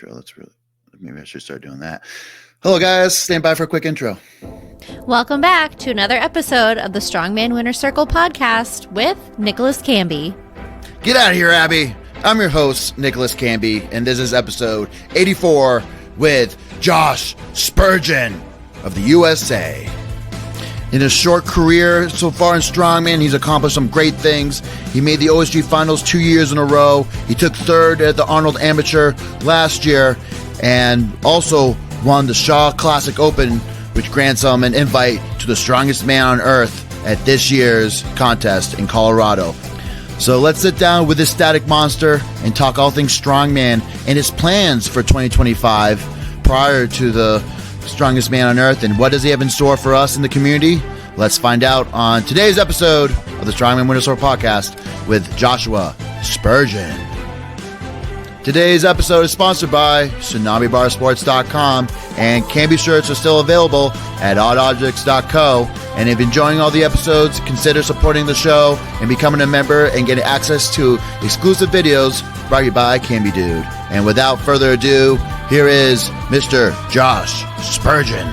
Let's really, maybe I should start doing that. Hello, guys. Stand by for a quick intro. Welcome back to another episode of the Strongman Winner Circle podcast with Nicholas Canby. Get out of here, Abby. I'm your host, Nicholas Canby, and this is episode 84 with Josh Spurgeon of the USA. In his short career so far in Strongman, he's accomplished some great things. He made the OSG Finals 2 years in a row. He took third at the Arnold Amateur last year and also won the Shaw Classic Open, which grants him an invite to the strongest man on earth at this year's contest in Colorado. So let's sit down with this static monster and talk all things Strongman and his plans for 2025 prior to the strongest man on earth, and what does he have in store for us in the community? Let's find out on today's episode of the Strongman Winner Circle podcast with Joshua Spurgeon. Today's episode is sponsored by TsunamiBarSports.com, and Canby shirts are still available at oddobjects.co. And if you're enjoying all the episodes, consider supporting the show and becoming a member and getting access to exclusive videos brought to you by Canby Dude. And without further ado, here is Mr. Josh Spurgeon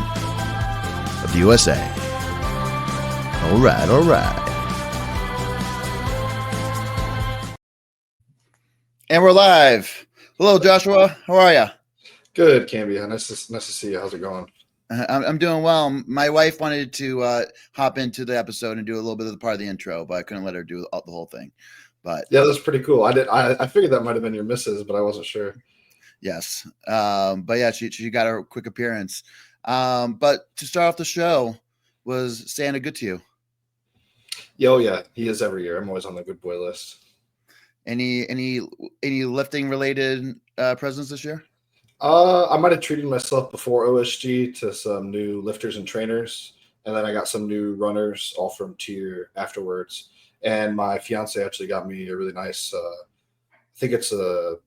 of the USA. All right. And we're live. Hello, Joshua. How are you? Good, Canby. Nice to see you. How's it going? I'm doing well. My wife wanted to hop into the episode and do a little bit of the part of the intro, but I couldn't let her do the whole thing. But yeah, that's pretty cool. I figured that might have been your missus, but I wasn't sure. Yes. But yeah, she got a quick appearance. But to start off the show, was Santa good to you? Oh yeah, he is every year. I'm always on the good boy list. Any lifting related presents this year? I might have treated myself before OSG to some new lifters and trainers, and then I got some new runners all from Tier afterwards. And my fiance actually got me a really nice, I think it's a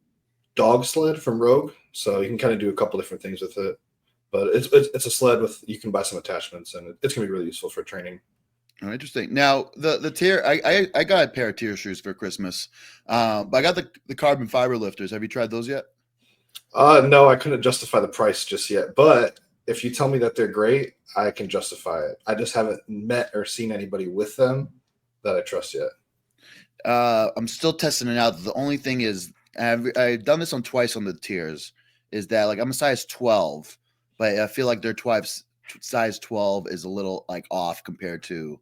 dog sled from Rogue, so you can kind of do a couple different things with it. But it's a sled with, you can buy some attachments, and it's gonna be really useful for training. Oh, interesting. Now the Tier, I got a pair of Tier shoes for Christmas, but I got the carbon fiber lifters. Have you tried those yet? No, I couldn't justify the price just yet. But if you tell me that they're great, I can justify it. I just haven't met or seen anybody with them that I trust yet. I'm still testing it out. The only thing is, I've done this twice on the Tiers, is that like I'm a size 12, but I feel like their size 12 is a little like off compared to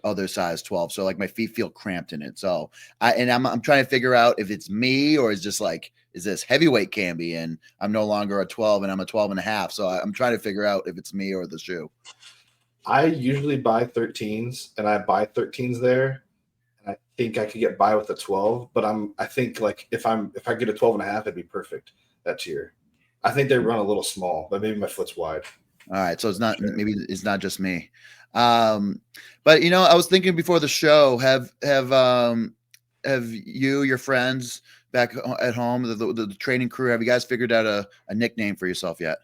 other size 12. So like my feet feel cramped in it. So I'm trying to figure out if it's me or is this heavyweight Canby and I'm no longer a 12 and I'm a 12 and a half. So I'm trying to figure out if it's me or the shoe. I usually buy 13s and I buy 13s there. And I think I could get by with a 12, but I think like if I get a 12 and a half, it'd be perfect that Tier. I think they run a little small, but maybe my foot's wide. All right. So maybe it's not just me. But I was thinking before the show, have you, your friends back at home, the training crew, have you guys figured out a nickname for yourself yet?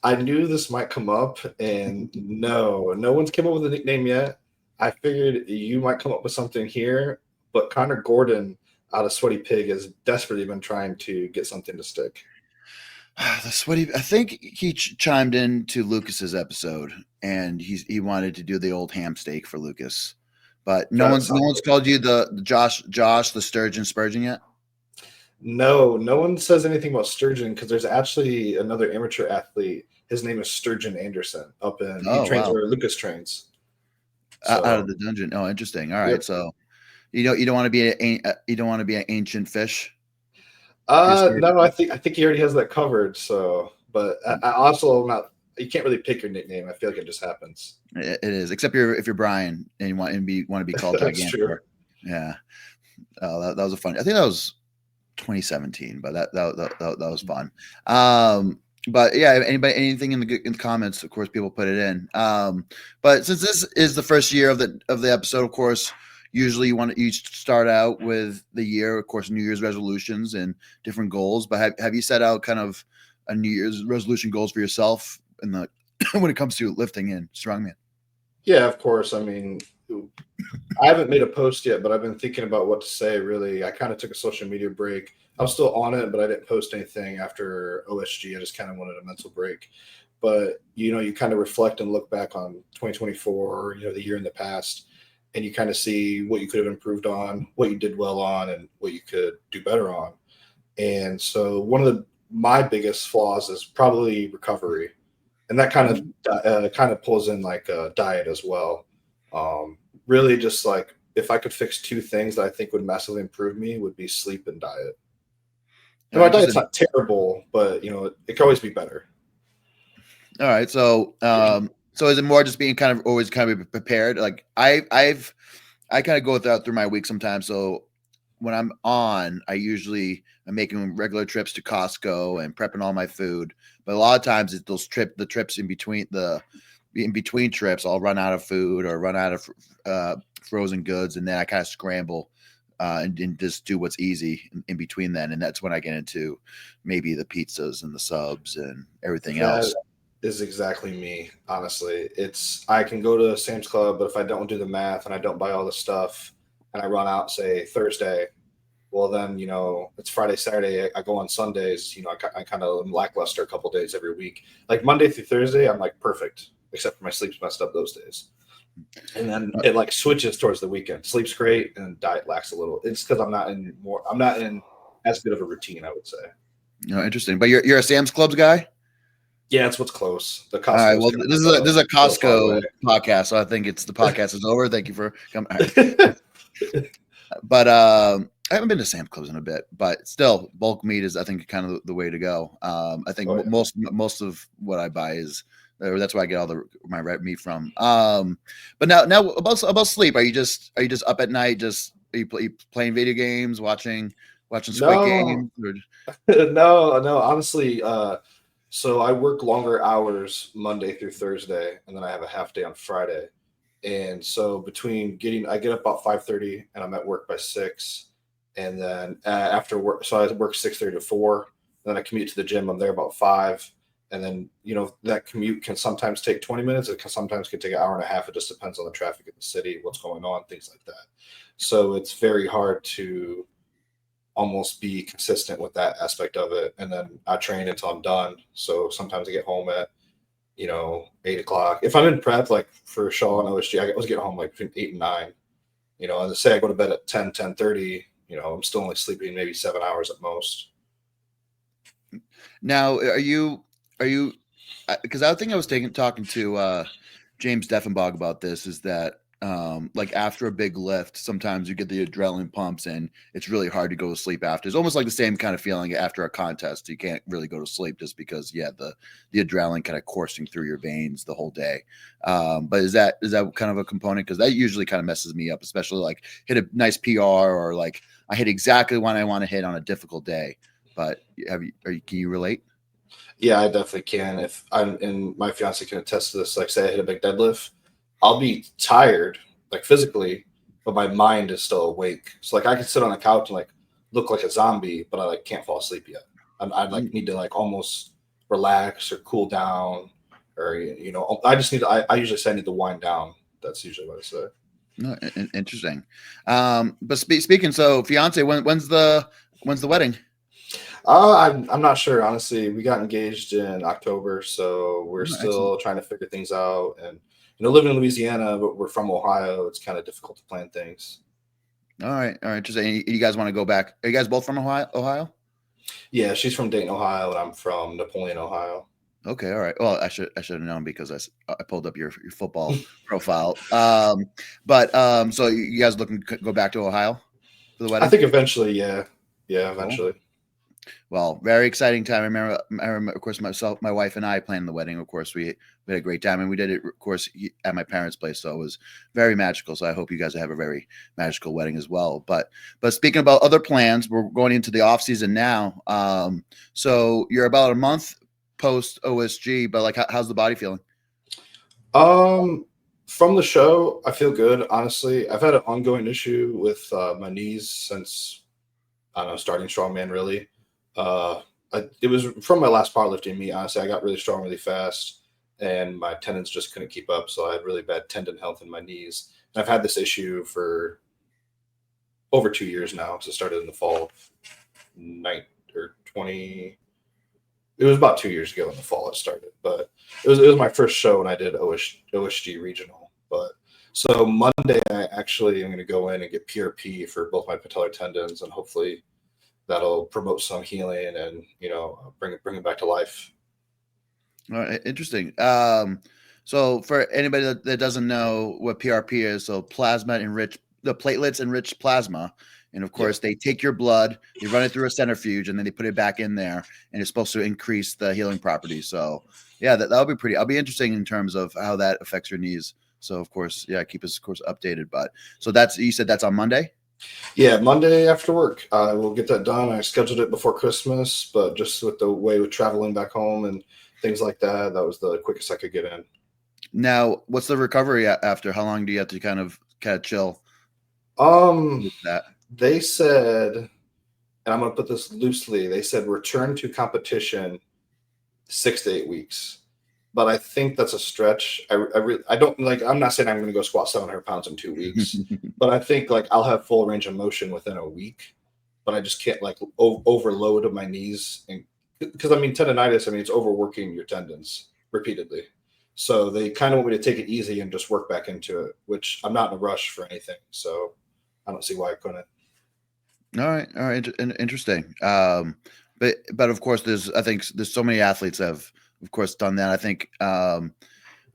I knew this might come up, and no one's came up with a nickname yet. I figured you might come up with something here, but Connor Gordon out of Sweaty Pig has desperately been trying to get something to stick. The Sweaty, I think he chimed in to Lucas's episode, and he wanted to do the old ham steak for Lucas, but no one's called you the Josh the Spurgeon yet. No one says anything about Sturgeon because there's actually another amateur athlete. His name is Sturgeon Anderson up in he trains where Lucas trains. Out of the dungeon. Oh, interesting. All right, yep. So you don't want to be an ancient fish. No, I think he already has that covered. So, but I also not. You can't really pick your nickname. I feel like it just happens. It is, except if you're Brian and you want to be called Gigantor. True. Yeah. That was a fun. I think that was 2017, but that was fun. But yeah, anything in the comments, of course, people put it in. But since this is the first year of the episode, of course, usually you start out with the year, of course, New Year's resolutions and different goals. But have you set out kind of a New Year's resolution goals for yourself in the when it comes to lifting in Strongman? Yeah, of course. I mean, I haven't made a post yet, but I've been thinking about what to say. Really, I kind of took a social media break I'm still on it, but I didn't post anything after OSG. I just kind of wanted a mental break. But, you kind of reflect and look back on 2024, the year in the past, and you kind of see what you could have improved on, what you did well on, and what you could do better on. And so one of my biggest flaws is probably recovery. And that kind of pulls in like diet as well. Really just like if I could fix two things that I think would massively improve me would be sleep and diet. And my diet's not terrible, but it could always be better. All right. So is it more just being kind of always kind of prepared? Like I kind of go through my week sometimes. So when I'm on, I'm making regular trips to Costco and prepping all my food. But a lot of times it's the trips in between trips, I'll run out of food or run out of frozen goods, and then I kind of scramble and just do what's easy in between then. And that's when I get into maybe the pizzas and the subs and everything else. Is exactly me. Honestly, I can go to Sam's Club, but if I don't do the math and I don't buy all the stuff and I run out, say Thursday, well then, it's Friday, Saturday. I go on Sundays. I kind of am lackluster a couple days every week. Like Monday through Thursday, I'm like perfect, except for my sleep's messed up those days. And then it like switches towards the weekend. Sleep's great and diet lacks a little. It's because I'm not in as good of a routine, I would say. Interesting. But you're a Sam's Clubs guy? Yeah, it's what's close. The Costco. All right. Well, this is a Costco podcast, so I think the podcast is over. Thank you for coming. Right. But I haven't been to Sam's Clubs in a bit, but still, bulk meat is I think kind of the way to go. I think most of what I buy is. That's where I get all my red meat from. But now about sleep. Are you just up at night? Are you playing video games, watching Squid Game? No. Honestly, so I work longer hours Monday through Thursday, and then I have a half day on Friday. And so I get up about 5:30, and I'm at work by 6, and then after work, so I work 6:30 to 4. Then I commute to the gym. I'm there about 5. And then, that commute can sometimes take 20 minutes. It can sometimes take an hour and a half. It just depends on the traffic in the city, what's going on, things like that. So it's very hard to almost be consistent with that aspect of it. And then I train until I'm done. So sometimes I get home at, 8 o'clock. If I'm in prep, like for Shaw and OSG, I was getting home like between 8 and 9. And say I go to bed at 10:30, I'm still only sleeping maybe 7 hours at most. Now, are you because I think I was talking to James Deffenbach about this, is that like after a big lift, sometimes you get the adrenaline pumps and it's really hard to go to sleep after. It's almost like the same kind of feeling after a contest. You can't really go to sleep just because the adrenaline kind of coursing through your veins the whole day. But is that kind of a component? Because that usually kind of messes me up, especially like hit a nice PR or like I hit exactly what I want to hit on a difficult day. But can you relate? Yeah, I definitely can. If my fiance can attest to this, like say I hit a big deadlift, I'll be tired, like physically, but my mind is still awake. So like I can sit on a couch and like look like a zombie, but I like can't fall asleep yet. I like need to like almost relax or cool down, or I just need to. I usually say I need to wind down. That's usually what I say. No, interesting. But speaking, so fiance, when's the wedding? I'm not sure, honestly. We got engaged in October, so we're still trying to figure things out. And living in Louisiana, but we're from Ohio, it's kind of difficult to plan things. All right. Interesting. You guys want to go back? Are you guys both from Ohio? Yeah, she's from Dayton, Ohio, and I'm from Napoleon, Ohio. Okay. All right. Well, I should have known because I pulled up your football profile. So you guys looking to go back to Ohio for the wedding? I think eventually, yeah. Yeah, eventually. Cool. Well, very exciting time. I remember, of course, my wife and I planned the wedding. Of course, we had a great time, and we did it, of course, at my parents' place. So it was very magical. So I hope you guys have a very magical wedding as well. But speaking about other plans, we're going into the off season now. So you're about a month post OSG, but like, how's the body feeling? From the show, I feel good. Honestly, I've had an ongoing issue with my knees since I don't know, starting Strongman really. It was from my last powerlifting meet. Honestly, I got really strong really fast, and my tendons just couldn't keep up. So I had really bad tendon health in my knees. And I've had this issue for over 2 years now. So it started in the fall. 20. It was about 2 years ago in the fall it started, but it was my first show when I did OSG regional. But so Monday I actually am going to go in and get PRP for both my patellar tendons, and hopefully that'll promote some healing and bring it back to life. All right, interesting. So for anybody that doesn't know what PRP is, so the platelets enriched plasma. And of course, they take your blood, they run it through a centrifuge, and then they put it back in there, and it's supposed to increase the healing properties. So yeah, that'll be interesting in terms of how that affects your knees. So of course, yeah, keep us of course updated. But so you said that's on Monday? Yeah, Monday after work. I will get that done. I scheduled it before Christmas, but just with the way with traveling back home and things like that, that was the quickest I could get in. Now, what's the recovery after? How long do you have to kind of chill? With that? They said, and I'm going to put this loosely, they said return to competition 6 to 8 weeks. But I think that's a stretch. I don't like, I'm not saying I'm going to go squat 700 pounds in 2 weeks, but I think like I'll have full range of motion within a week, but I just can't like overload my knees. And because tendonitis, it's overworking your tendons repeatedly. So they kind of want me to take it easy and just work back into it, which I'm not in a rush for anything. So I don't see why I couldn't. All right. Interesting. But of course, I think there's so many athletes that have, of course, done that. I think I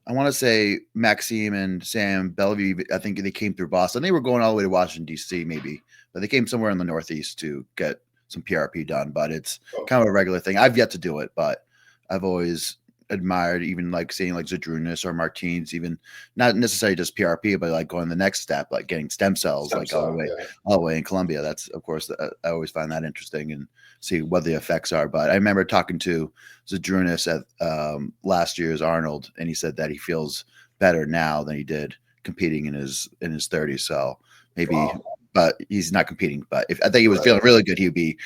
want to say Maxime and Sam Bellevue. I think they came through Boston. They were going all the way to Washington D.C. maybe, but they came somewhere in the Northeast to get some PRP done. But it's kind of a regular thing. I've yet to do it, but I've always admired even like seeing like Zadrunas or Martins, even not necessarily just PRP, but like going the next step, like getting stem cells all the way in Colombia. That's of course I always find that interesting and see what the effects are. But I remember talking to Zadrunas at last year's Arnold, and he said that he feels better now than he did competing in his 30s. So maybe. Wow. But he's not competing. But if I think he was feeling really good, he'd be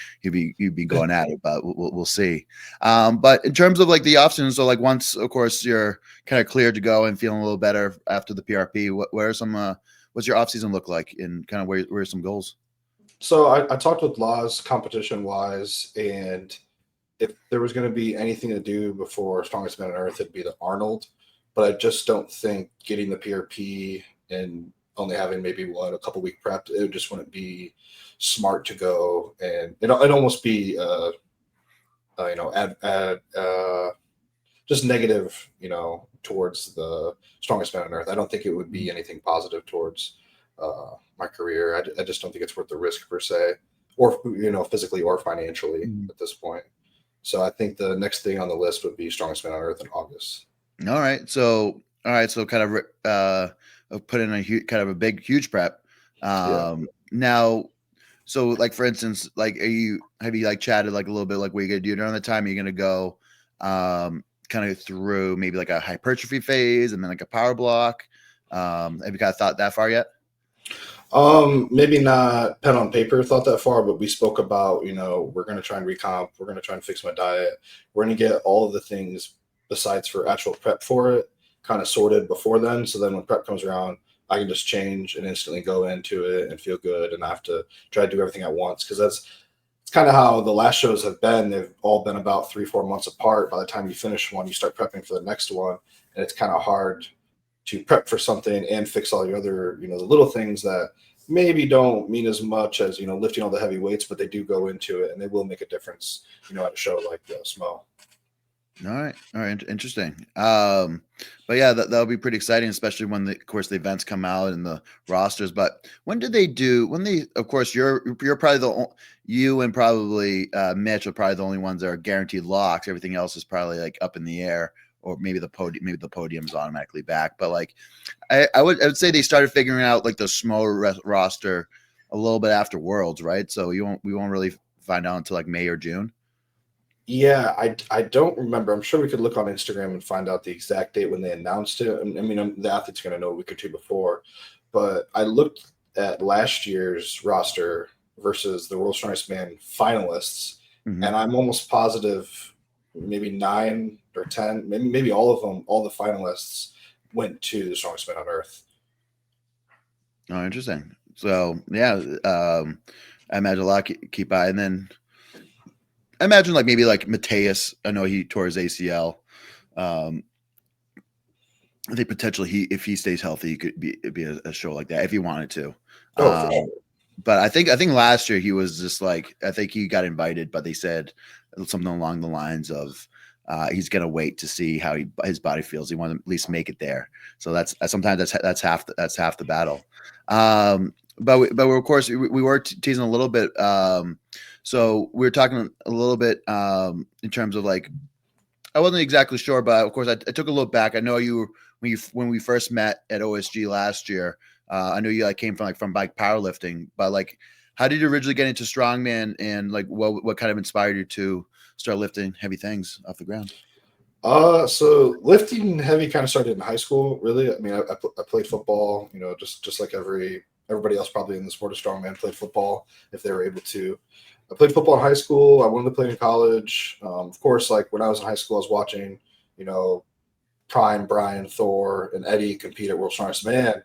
going at it. But we'll see. But in terms of like the option, so like once of course you're kind of cleared to go and feeling a little better after the PRP, what's your off season look like, and kind of where are some goals? So I talked with Laws competition wise, and if there was going to be anything to do before Strongest Man on Earth, it'd be the Arnold. But I just don't think getting the PRP and only having maybe a couple week prep, it just wouldn't be smart to go, and it'd almost be just negative, towards the Strongest Man on Earth. I don't think it would be anything positive towards my career. I just don't think it's worth the risk per se, or physically or financially at this point. So I think the next thing on the list would be Strongest Man on Earth in August. All right, so kind of put in a huge prep. Now, so like for instance, like have you like chatted like a little bit like what you're gonna do during the time? Are you gonna go kind of through maybe like a hypertrophy phase and then like a power block? Have you kind of thought that far yet? Maybe not pen on paper thought that far, but we spoke about, we're going to try and recomp. We're going to try and fix my diet. We're going to get all of the things besides for actual prep for it kind of sorted before then. So then when prep comes around, I can just change and instantly go into it and feel good, and not have to try to do everything at once. Cause it's kind of how the last shows have been. They've all been about 3-4 months apart. By the time you finish one, you start prepping for the next one. And it's kind of hard to prep for something and fix all your other, the little things that maybe don't mean as much as, lifting all the heavy weights, but they do go into it and they will make a difference, at a show like SMO. All right. Interesting. But yeah, that'll be pretty exciting, especially when of course the events come out and the rosters. But of course you're probably you and probably Mitch are probably the only ones that are guaranteed locks. Everything else is probably like up in the air, or maybe the podium's automatically back. But like, I would say they started figuring out like the smaller roster a little bit after Worlds, right? So we won't really find out until like May or June. Yeah, I don't remember. I'm sure we could look on Instagram and find out the exact date when they announced it. The athlete's going to know a week or two before. But I looked at last year's roster versus the World's Strongest Man finalists, and I'm almost positive maybe 9 or 10, maybe all of them, all the finalists went to the Strongest Man on Earth. Oh, interesting. So yeah, I imagine a lot keep by, and then I imagine like maybe like Mateus. I know he tore his ACL. I think potentially if he stays healthy, he could be a show like that if he wanted to. Oh, for sure. But I think last year he was just like, I think he got invited, but they said something along the lines of he's gonna wait to see how his body feels. He wants to at least make it there. So sometimes that's half the battle. But we're, of course we were teasing a little bit. So we were talking a little bit in terms of like, I wasn't exactly sure, but of course I took a look back. I know when we first met at OSG last year. I know you like came from powerlifting, but like, how did you originally get into strongman, and like what kind of inspired you to start lifting heavy things off the ground? So lifting heavy kind of started in high school. Really, I mean, I played football. You know, just like everybody else probably in the sport of strongman played football if they were able to. I played football in high school. I wanted to play in college. Of course, like when I was in high school, I was watching, you know, Prime, Brian, Thor, and Eddie compete at World's Strongest Man.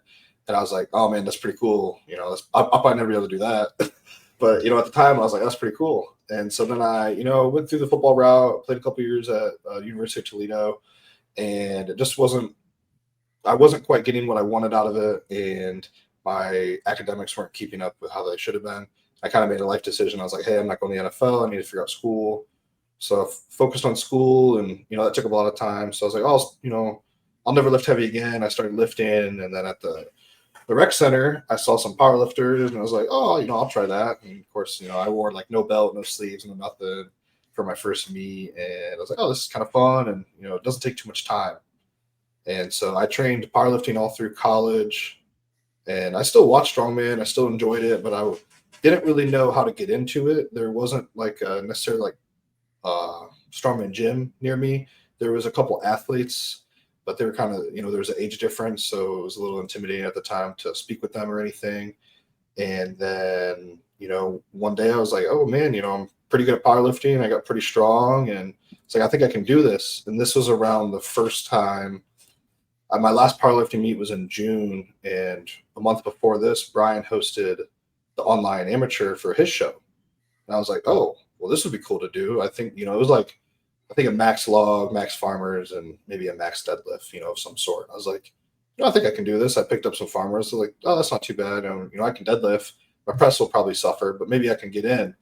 And I was like, oh man, that's pretty cool. You know, I'll probably never be able to do that. But, you know, at the time I was like, that's pretty cool. And so then I, you know, went through the football route, played a couple of years at University of Toledo, and it just I wasn't quite getting what I wanted out of it. And my academics weren't keeping up with how they should have been. I kind of made a life decision. I was like, hey, I'm not going to the NFL. I need to figure out school. So I focused on school, and, you know, that took up a lot of time. So I was like, oh, you know, I'll never lift heavy again. I started lifting, and then at the rec center, I saw some powerlifters, and I was like, oh, you know, I'll try that. And of course, you know, I wore like no belt, no sleeves, no nothing for my first meet. And I was like, oh, this is kind of fun. And, you know, it doesn't take too much time. And so I trained powerlifting all through college, and I still watched strongman. I still enjoyed it, but I didn't really know how to get into it. There wasn't like necessarily like strongman gym near me. There was a couple athletes, but they were kind of, you know, there was an age difference, so it was a little intimidating at the time to speak with them or anything. And then, you know, one day I was like, oh man, you know, I'm pretty good at powerlifting. I got pretty strong, and it's like, I think I can do this. And this was around the first time. My last powerlifting meet was in June, and a month before this, Brian hosted the online amateur for his show. And I was like, oh, well, this would be cool to do. I think, you know, it was like, I think a max log, max farmers, and maybe a max deadlift, you know, of some sort. I was like, you know, I think I can do this. I picked up some farmers. So like, oh, that's not too bad. You know, I can deadlift. My press will probably suffer, but maybe I can get in. And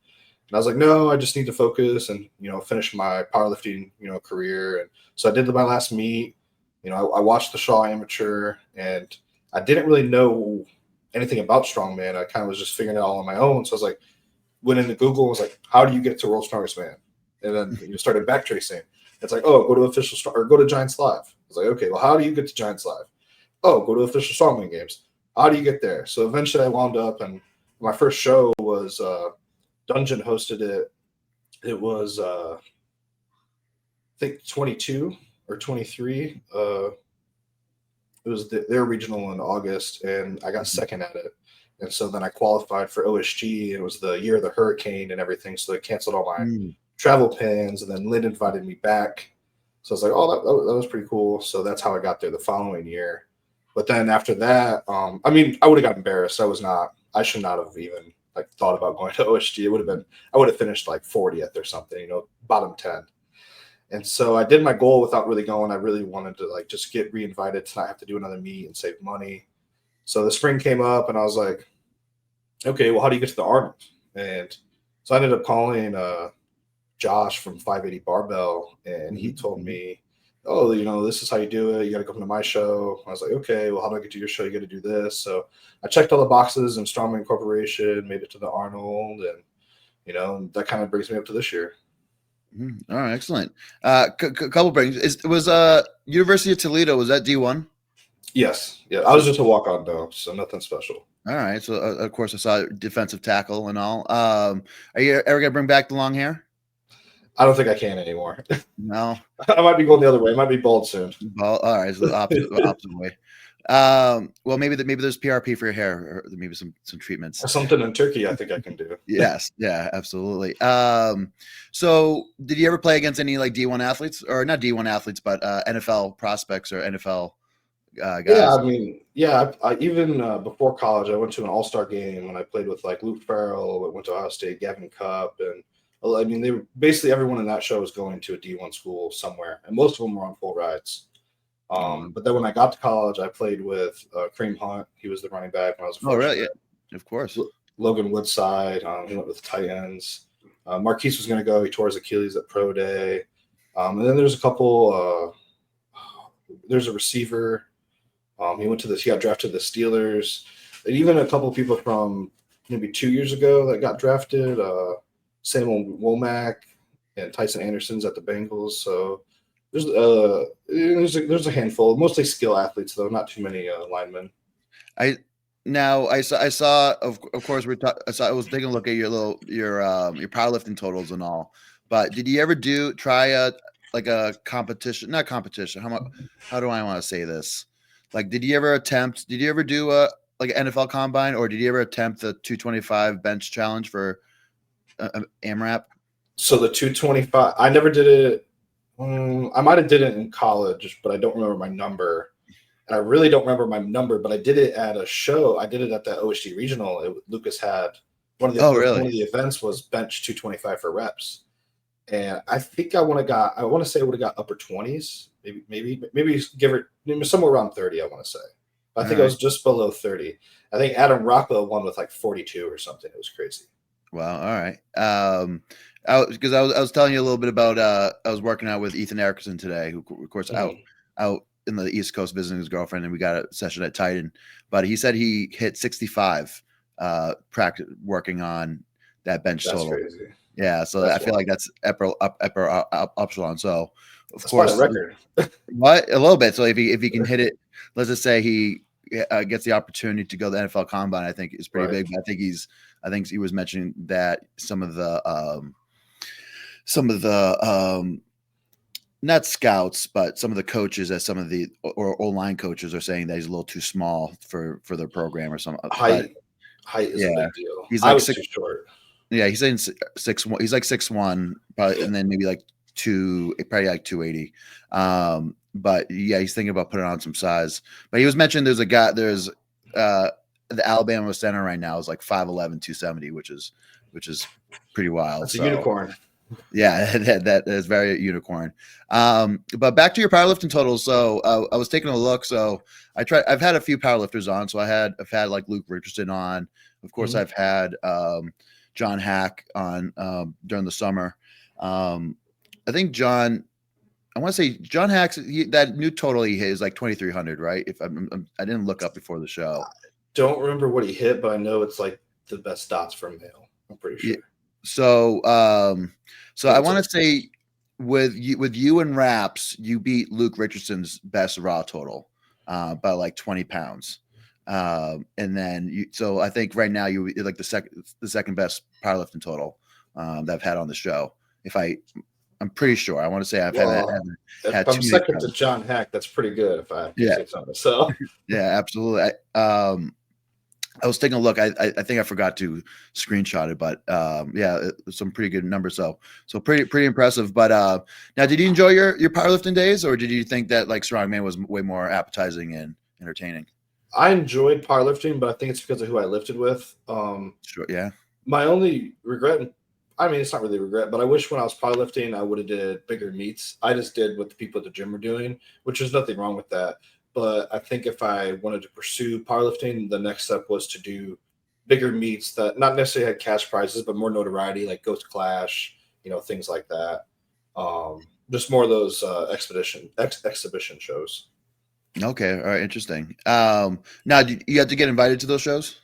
I was like, no, I just need to focus and, you know, finish my powerlifting, you know, career. And so I did my last meet. You know, I watched the Shaw Amateur, and I didn't really know anything about strongman. I kind of was just figuring it all on my own. So I was like, went into Google and was like, how do you get to World's Strongest Man? And then you started backtracing. It's like, oh, go to Giants Live. I was like, okay, well, how do you get to Giants Live? Oh, go to official Strongman games. How do you get there? So eventually I wound up, and my first show was Dungeon hosted it. It was, I think 22 or 23. It was their regional in August, and I got second at it. And so then I qualified for OSG, and it was the year of the hurricane and everything. So they canceled all my travel plans, and then Lynn invited me back. So I was like, oh, that was pretty cool. So that's how I got there the following year. But then after that, I mean, I would have got embarrassed. I should not have even like thought about going to OSG. I would have finished like 40th or something, you know, bottom 10. And so I did my goal without really going. I really wanted to like just get reinvited to not have to do another meet and save money. So the spring came up, and I was like, okay, well, how do you get to the Arnold? And so I ended up calling Josh from 580 Barbell, and he told me, oh, you know, this is how you do it. You got to come to my show. I was like, okay, well, how do I get to your show? You got to do this. So I checked all the boxes, and Strongman Corporation made it to the Arnold, and, you know, that kind of brings me up to this year. All right, excellent. Couple brings. Was University of Toledo, was that D1? Yes. Yeah, I was just a walk-on though, so nothing special. All right. So of course I saw defensive tackle and all. Are you ever gonna bring back the long hair? I don't think I can anymore. No. I might be going the other way. I might be bald soon. Well, all right, so the opposite way. Well, maybe there's PRP for your hair, or maybe some treatments. Or something in Turkey, I think I can do. Yes, yeah, absolutely. So did you ever play against any like D1 athletes, or not D1 athletes, but NFL prospects or NFL guys? Yeah, I mean, yeah. I even before college, I went to an all-star game, and I played with like Luke Farrell. I went to Ohio State, Gavin Cupp, and I mean, they were basically everyone in that show was going to a D1 school somewhere, and most of them were on full rides. But then when I got to college, I played with Kareem Hunt. He was the running back when I was a freshman. Oh, really? Yeah, of course. Logan Woodside. He went with tight ends. Marquise was going to go. He tore his Achilles at Pro Day. And then there's a couple. There's a receiver. He got drafted to the Steelers. And even a couple of people from maybe 2 years ago that got drafted. Samuel Womack and Tyson Anderson's at the Bengals. So there's a handful, mostly skill athletes though, not too many linemen. I saw of course I was taking a look at your powerlifting totals and all, but did you ever try a competition? Not competition. How do I want to say this? Like, did you ever do an NFL combine, or did you ever attempt the 225 bench challenge for AMRAP? So the 225, I never did it. I might have did it in college, but I don't remember my number. And I really don't remember my number, but I did it at a show. I did it at the OSG regional. Lucas had one of the events was bench 225 for reps. And I think I want to say I would have got upper 20s, maybe give it somewhere around 30, I want to say. I think I was just below 30. I think Adam Rockwell won with like 42 or something. It was crazy. Wow. All right. Because I was telling you a little bit about I was working out with Ethan Erickson today, who of course out in the East Coast visiting his girlfriend, and we got a session at Titan. But he said he hit 65 practice working on that bench total. Crazy. Yeah, so I feel like that's upper epsilon. So of course, record. What a little bit. So if he can hit it, let's just say he gets the opportunity to go to the NFL Combine, I think is pretty big. But I think he was mentioning that some of the not scouts, but some of the coaches or O-line coaches are saying that he's a little too small for their program or something. Height is a big deal. He's like too short. Yeah, he's saying 6'1". He's like 6'1", probably, and then maybe like probably like 280. But yeah, he's thinking about putting on some size. But he was mentioning there's the Alabama center right now is like 5'11", 270, which is pretty wild. It's a unicorn. Yeah, that is very unicorn. But back to your powerlifting totals. So I was taking a look. So I've had a few powerlifters on. So I've had like Luke Richardson on. Of course, I've had John Hack on during the summer. I think John Hack's that new total he hit is like 2,300, right? If I didn't look up before the show. I don't remember what he hit, but I know it's like the best dots for male. I'm pretty sure. Yeah. So I want to say with you and Raps, you beat Luke Richardson's best raw total by like 20 pounds. And then so I think right now you're like the second best powerlifting total that I've had on the show. I'm pretty sure. I want to say I've had I'm second to John Hack. That's pretty good if I have to say something. So yeah, absolutely. I was taking a look. I think I forgot to screenshot it, but yeah, some pretty good numbers. So pretty impressive. But now, did you enjoy your powerlifting days, or did you think that like Strongman was way more appetizing and entertaining? I enjoyed powerlifting, but I think it's because of who I lifted with. Sure, yeah. My only regret, I mean, it's not really a regret, but I wish when I was powerlifting, I would have did bigger meets. I just did what the people at the gym were doing, which is nothing wrong with that. But I think if I wanted to pursue powerlifting, the next step was to do bigger meets that not necessarily had cash prizes, but more notoriety, like Ghost Clash, things like that. Just more of those exhibition shows. Okay, all right, interesting. Now, do you have to get invited to those shows?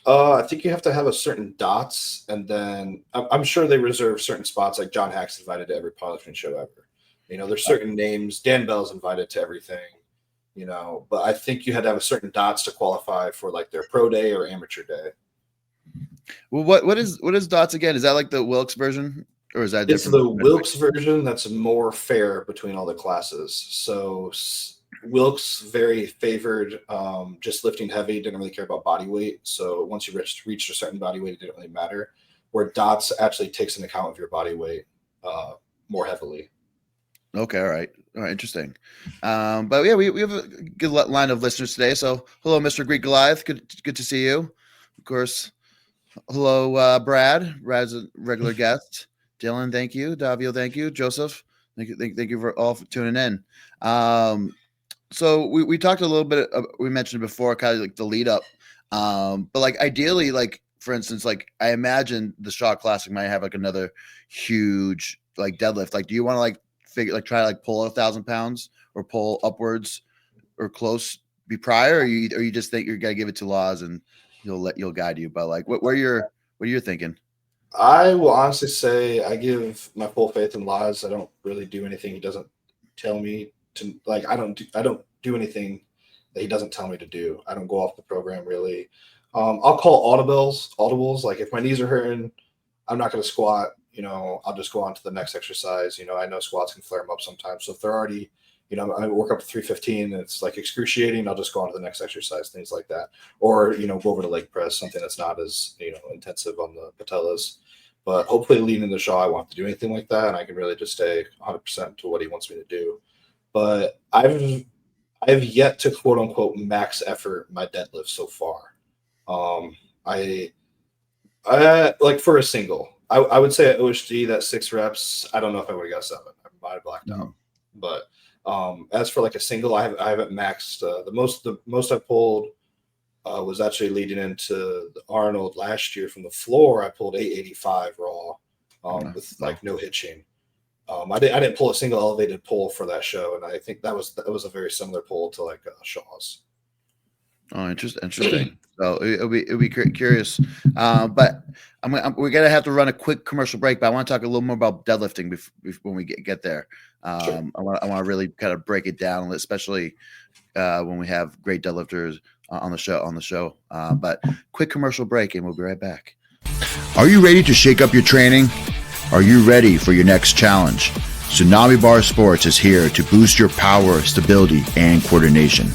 I think you have to have a certain dots, and then I'm sure they reserve certain spots. Like John Hack's invited to every powerlifting show ever. There's certain names. Dan Bell's invited to everything. But I think you had to have a certain dots to qualify for like their pro day or amateur day. Well, what is dots again? Is that like the Wilkes version, or is that different? It's the Wilkes version that's more fair between all the classes. So Wilkes very favored just lifting heavy, didn't really care about body weight. So once you reached a certain body weight, it didn't really matter. Where dots actually takes into account of your body weight more heavily. Okay, all right, interesting. But yeah, we have a good line of listeners today. So hello, Mr. Greek Goliath. Good to see you. Of course, Hello, Brad. Brad's a regular guest. Dylan, thank you. Davio, thank you. Joseph, thank you for all for tuning in. So we talked a little bit. We mentioned before, kind of like the lead up. But like ideally, like for instance, like I imagine the Shot Classic might have like another huge like deadlift. Like, do you want to like try to like pull 1,000 pounds or pull upwards or close be prior, or you just think you're gonna give it to Laws and you'll guide you. But like, what are you thinking? I will honestly say I give my full faith in Laz. I don't really do anything he doesn't tell me to. Like I don't do anything that he doesn't tell me to do. I don't go off the program really. I'll call audibles. Like if my knees are hurting, I'm not going to squat. I'll just go on to the next exercise. I know squats can flare them up sometimes. So if they're already, I work up to 315 and it's like excruciating, I'll just go on to the next exercise, things like that. Or, go over to leg press, something that's not as, intensive on the patellas. But hopefully leading the show, I won't have to do anything like that. And I can really just stay 100% to what he wants me to do. But I've yet to quote unquote max effort my deadlift so far. I like for a single, I would say at OSG that 6 reps. I don't know if I would have got 7. I might have blacked out. But as for like a single, I haven't maxed. The most I pulled was actually leading into the Arnold last year from the floor. I pulled 885 raw with like no hitching. I didn't pull a single elevated pull for that show, and I think that was a very similar pull to like Shaw's. Oh, interesting. So it'll be curious, but we're gonna have to run a quick commercial break. But I want to talk a little more about deadlifting when we get there. Sure. I want to really kind of break it down, especially when we have great deadlifters on the show. But quick commercial break, and we'll be right back. Are you ready to shake up your training? Are you ready for your next challenge? Tsunami Bar Sports is here to boost your power, stability, and coordination.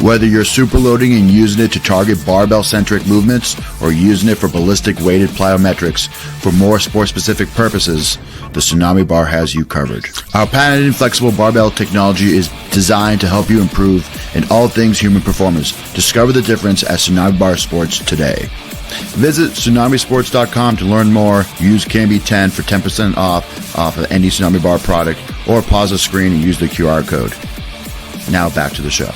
Whether you're superloading and using it to target barbell-centric movements or using it for ballistic weighted plyometrics for more sport-specific purposes, the Tsunami Bar has you covered. Our patented and flexible barbell technology is designed to help you improve in all things human performance. Discover the difference at Tsunami Bar Sports today. Visit tsunamisports.com to learn more. Use CAMBY10 for 10% off of any Tsunami Bar product, or pause the screen and use the QR code. Now back to the show.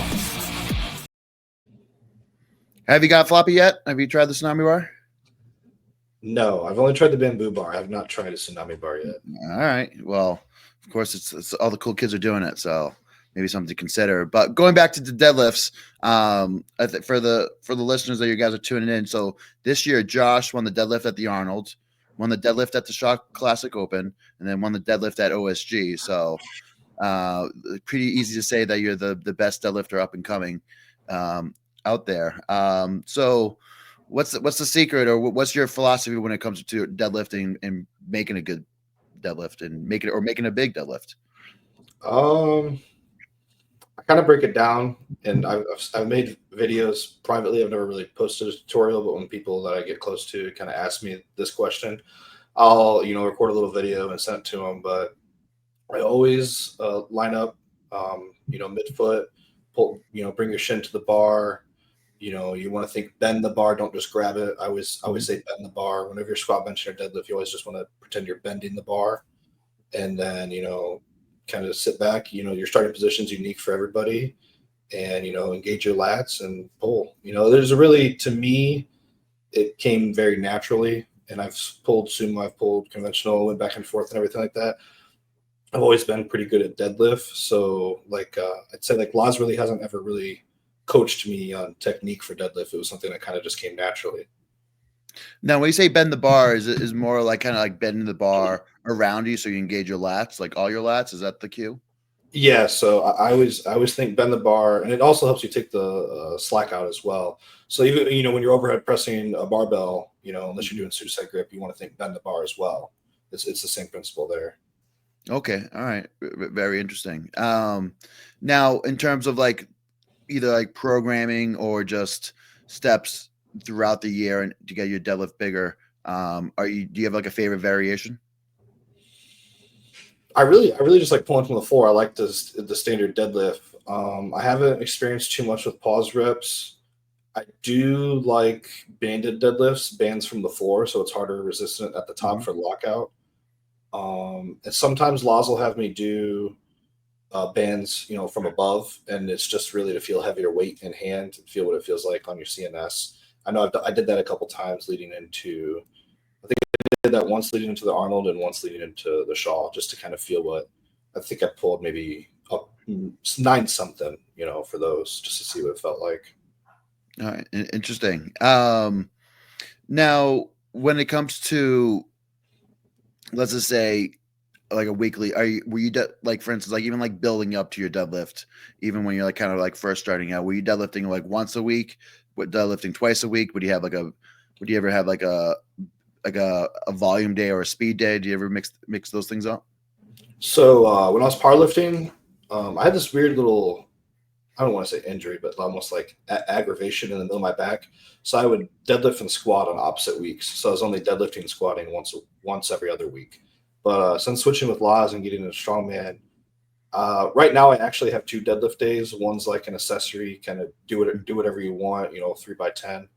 Have you got floppy yet? Have you tried the Tsunami Bar? No, I've only tried the bamboo bar. I have not tried a Tsunami Bar yet. All right. Well, of course, it's all the cool kids are doing it, so maybe something to consider. But going back to the deadlifts, I think for the listeners that you guys are tuning in, so this year Josh won the deadlift at the Arnold, won the deadlift at the Shot Classic Open, and then won the deadlift at OSG. So pretty easy to say that you're the best deadlifter up and coming out there. So what's the secret, or what's your philosophy when it comes to deadlifting and making a good deadlift and making a big deadlift? I kind of break it down, and I've made videos privately. I've never really posted a tutorial, but when people that I get close to kind of ask me this question, I'll record a little video and send it to them. But I always line up, midfoot, pull, bring your shin to the bar. You want to think bend the bar, don't just grab it. I always say bend the bar. Whenever you're squat, benching, or deadlift, you always just want to pretend you're bending the bar, and then kind of sit back. Your starting position is unique for everybody, and engage your lats and pull. There's to me, it came very naturally. And I've pulled sumo, I've pulled conventional, went back and forth and everything like that. I've always been pretty good at deadlift. So I'd say like Laz really hasn't ever really coached me on technique for deadlift. It was something that kind of just came naturally. Now, when you say bend the bar, is more like kind of like bending the bar around you so you engage your lats, like all your lats? Is that the cue? Yeah. So I always think bend the bar, and it also helps you take the slack out as well. So even when you're overhead pressing a barbell, unless you're doing suicide grip, you want to think bend the bar as well. It's the same principle there. Okay. All right. Very interesting. Now, in terms of like either like programming or just steps throughout the year and to get your deadlift bigger, do you have like a favorite variation? I really just like pulling from the floor. I like the standard deadlift. I haven't experienced too much with pause reps. I do like banded deadlifts, bands from the floor, so it's harder resistant at the top for lockout. And sometimes laws will have me do bands, from above, and it's just really to feel heavier weight in hand, feel what it feels like on your CNS. I know I did that a couple times leading into. I think I did that once leading into the Arnold and once leading into the Shaw, just to kind of feel what I think I pulled maybe up 9 something, for those, just to see what it felt like. All right, interesting. Now, when it comes to, let's just say, like a weekly, were you like, for instance, like even like building up to your deadlift, even when you're like kind of like first starting out, were you deadlifting like once a week? What, deadlifting twice a week? Would you ever have like a volume day or a speed day? Do you ever mix those things up? So when I was powerlifting, I had this weird little, I don't want to say injury, but almost like aggravation in the middle of my back. So I would deadlift and squat on opposite weeks. So I was only deadlifting and squatting once every other week. But since switching with laws and getting into strongman, right now I actually have 2 deadlift days. One's like an accessory, kind of do whatever you want, 3x10,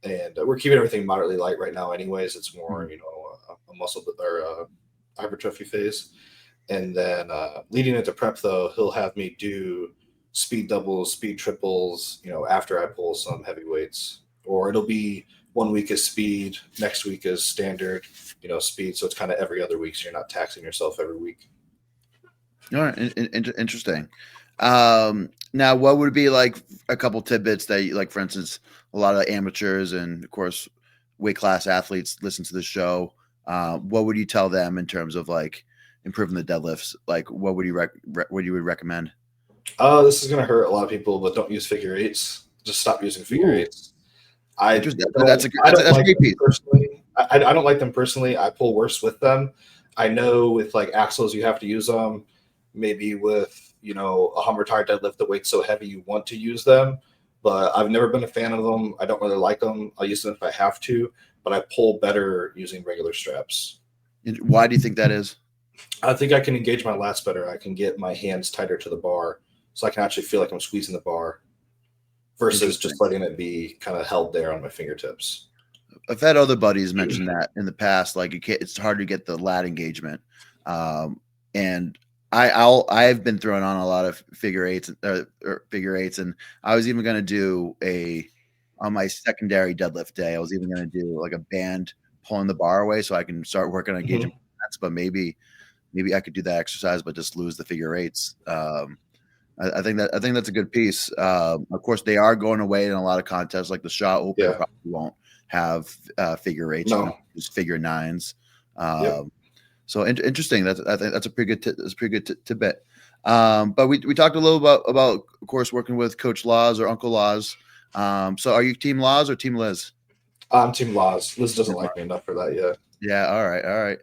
and we're keeping everything moderately light right now. Anyways, it's more a muscle or hypertrophy phase. And then leading into prep, though, he'll have me do speed doubles, speed triples, after I pull some heavy weights. Or it'll be 1 week is speed, next week is standard, speed. So it's kind of every other week, so you're not taxing yourself every week. All right, interesting. Now, what would be like a couple tidbits that you, like, for instance, a lot of amateurs and, of course, weight class athletes listen to the show. What would you tell them in terms of like improving the deadlifts? Like, what would you what you would recommend? This is going to hurt a lot of people, but don't use figure eights. Just stop using figure eights. I That's a great piece. Personally. I don't like them personally. I pull worse with them. I know with like axles, you have to use them. Maybe with, a Hummer tire deadlift, the weight's so heavy, you want to use them. But I've never been a fan of them. I don't really like them. I'll use them if I have to, but I pull better using regular straps. Why do you think that is? I think I can engage my lats better. I can get my hands tighter to the bar, so I can actually feel like I'm squeezing the bar versus just letting it be kind of held there on my fingertips. I've had other buddies mention that in the past. Like, it's hard to get the lat engagement, and I've been throwing on a lot of figure eights, and I was even going to do on my secondary deadlift day, I was even going to do like a band pulling the bar away so I can start working on engaging my lats. But maybe I could do that exercise, but just lose the figure eights. I think that's a good piece. Of course, they are going away in a lot of contests, like the Shaw Open probably won't have figure eights, just figure nines. So interesting. I think that's a pretty good tidbit. But we talked a little about, of course, working with Coach Laws or Uncle Laws. So are you Team Laws or Team Liz? I'm Team Laws. Liz doesn't like me enough for that yet. Yeah. All right.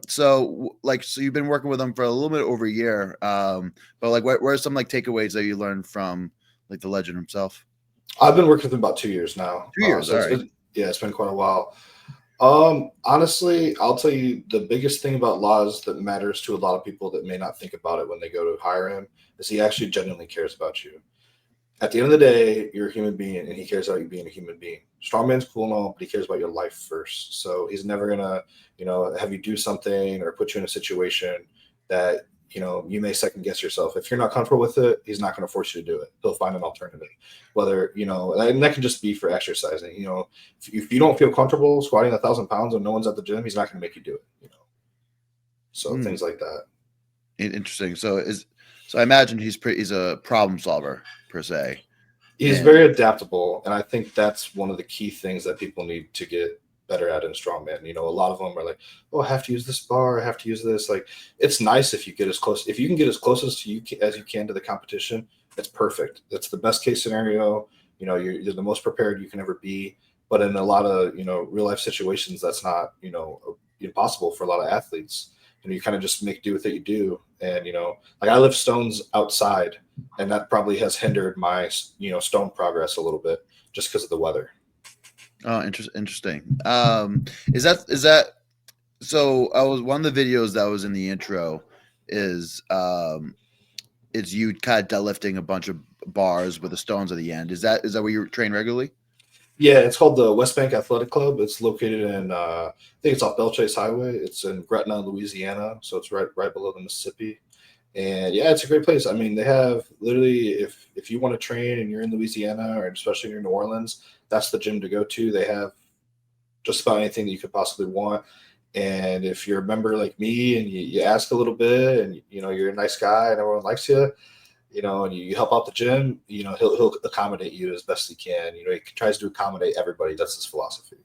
So you've been working with them for a little bit over a year. But like, what are some like takeaways that you learned from like the legend himself? I've been working with him about 2 years now. 2 years. So it's been quite a while. Honestly, I'll tell you the biggest thing about Laws that matters to a lot of people that may not think about it when they go to hire him is he actually genuinely cares about you. At the end of the day, you're a human being and he cares about you being a human being. Strongman's cool and all, but he cares about your life first. So he's never gonna, have you do something or put you in a situation that, you may second guess yourself. If you're not comfortable with it, he's not going to force you to do it. He'll find an alternative. Whether, and that can just be for exercising. If you don't feel comfortable squatting 1,000 pounds and no one's at the gym, he's not going to make you do it. So things like that. Interesting. So I imagine he's a problem solver per se. He's very adaptable, and I think that's one of the key things that people need to get better at in strongman. A lot of them are like, oh, I have to use this bar, I have to use this. Like, it's nice if you can get as close as you can to the competition. It's perfect. That's the best case scenario. You're the most prepared you can ever be. But in a lot of real life situations, that's not impossible for a lot of athletes. You kind of just make do with what you do. And like I lift stones outside, and that probably has hindered my stone progress a little bit just because of the weather. Oh, interesting. Is that so? I was one of the videos that was in the intro is it's you kind of deadlifting a bunch of bars with the stones at the end. Is that where you train regularly? Yeah, it's called the West Bank Athletic Club. It's located in I think it's off Belle Chase Highway. It's in Gretna, Louisiana, so it's right below the Mississippi. And yeah, it's a great place. I mean, they have literally if you want to train and you're in Louisiana or especially near New Orleans, that's the gym to go to. They have just about anything that you could possibly want. And if you're a member like me and you ask a little bit and you're a nice guy and everyone likes you, and you help out the gym, he'll accommodate you as best he can. He tries to accommodate everybody. That's his philosophy.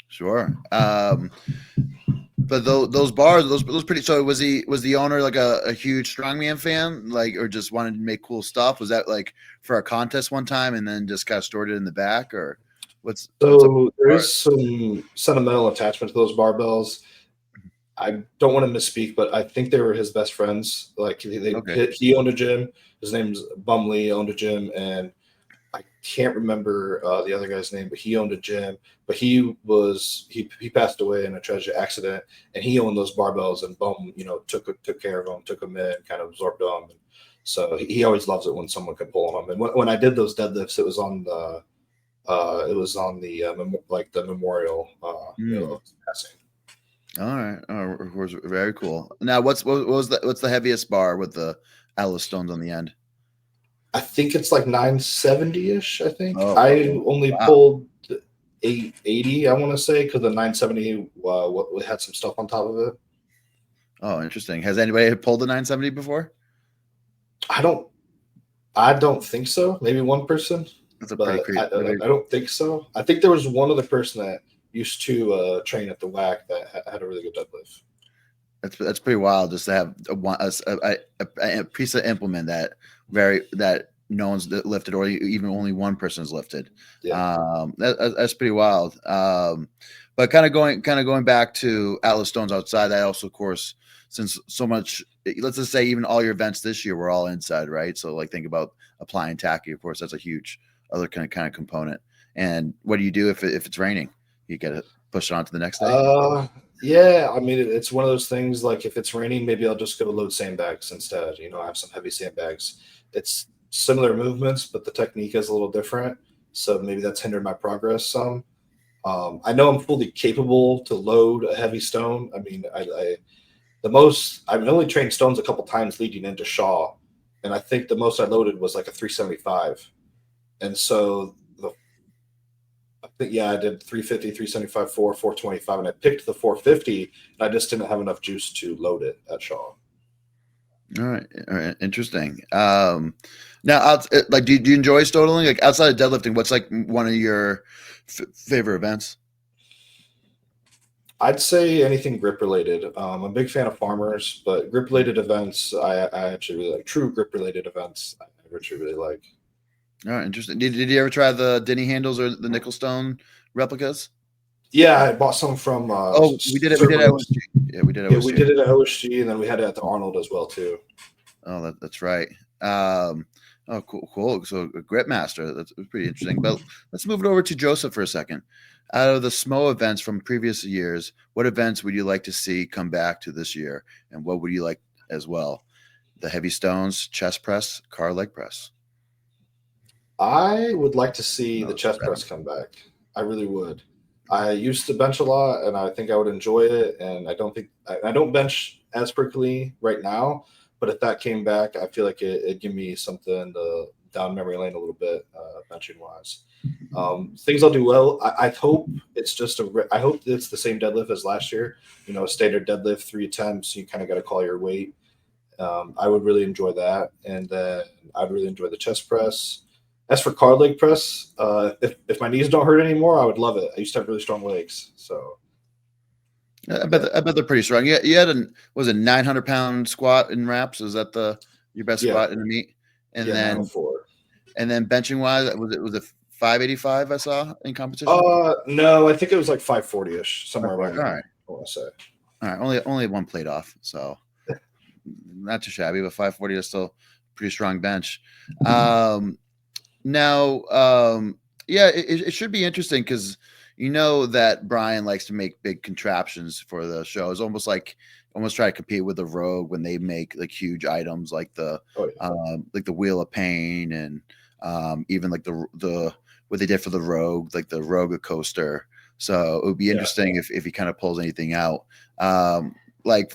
Sure. But those bars, those pretty. So was the owner like a huge Strongman fan, like, or just wanted to make cool stuff? Was that like for a contest one time and then just kind of stored it in the back, or what's there is some sentimental attachment to those barbells. I don't want to misspeak, but I think they were his best friends. Like he owned a gym. His name's Bumley, owned a gym, and I can't remember the other guy's name, but he owned a gym. But he passed away in a tragic accident, and he owned those barbells. And Bum, took care of them, took them in, kind of absorbed them. And so he always loves it when someone can pull them. And when I did those deadlifts, it was on the the memorial passing. All right. Oh, of course, very cool. Now, what's the heaviest bar with the Atlas stones on the end? I think it's like 970-ish. I think I only pulled 880. I want to say because the 970 had some stuff on top of it. Oh, interesting. Has anybody pulled the 970 before? I don't think so. Maybe one person. That's pretty crazy. I don't think so. I think there was one other person that used to train at the WAC that had a really good deadlift. That's pretty wild just to have a piece of implement that no one's lifted, or even only one person's lifted. Yeah. That's pretty wild. But kind of going back to Atlas Stones outside, I also, of course, since so much, let's just say even all your events this year were all inside, right? So like think about applying tacky, of course, that's a huge other kind of component. And what do you do if it's raining? You get to push it on to the next day? Yeah, I mean, it's one of those things, like if it's raining, maybe I'll just go load sandbags instead. I have some heavy sandbags. It's similar movements, but the technique is a little different. So maybe that's hindered my progress some. I know I'm fully capable to load a heavy stone. I mean, I've only trained stones a couple times leading into Shaw, and I think the most I loaded was like a 375. And so I did 350, 375, 425, and I picked the 450, and I just didn't have enough juice to load it at Shaw. All right, interesting. Now, do you enjoy stoning? Like outside of deadlifting, what's like one of your favorite events? I'd say anything grip related. I'm a big fan of farmers, but grip related events, I actually really like. True grip related events, I actually really like. All right, interesting. Did you ever try the Denny handles or the nickel stone replicas? Yeah, I bought some from. We did it at OSG. Yeah, we did it. Yeah, we did it at OSG, and then we had it at the Arnold as well too. Oh, that's right. Cool. So a grip master. That's pretty interesting. But let's move it over to Joseph for a second. Out of the SMO events from previous years, what events would you like to see come back to this year, and what would you like as well? The heavy stones, chest press, car leg press. I would like to see the chest press come back. I really would. I used to bench a lot, and I think I would enjoy it. And I don't bench as frequently right now, but if that came back, I feel like it'd give me something to down memory lane a little bit, benching wise. Things I'll do well. I hope it's I hope it's the same deadlift as last year. A standard deadlift, 3 attempts. You kind of got to call your weight. I would really enjoy that, and then I'd really enjoy the chest press. As for car leg press, if my knees don't hurt anymore, I would love it. I used to have really strong legs, so I bet they're pretty strong. Yeah, you had a 900-pound squat in reps. Is that your best squat in the meet? And then 904. And then benching wise, was it 585 I saw in competition? No, I think it was like 540-ish, somewhere around there. All right. I want to say. All right, only one plate off, so not too shabby, but 540 is still pretty strong bench. It should be interesting because that Brian likes to make big contraptions for the show. It's almost like almost try to compete with the Rogue when they make like huge items like the Wheel of Pain and even like the what they did for the Rogue, like the Rogue coaster. So it would be interesting if he kind of pulls anything out. Like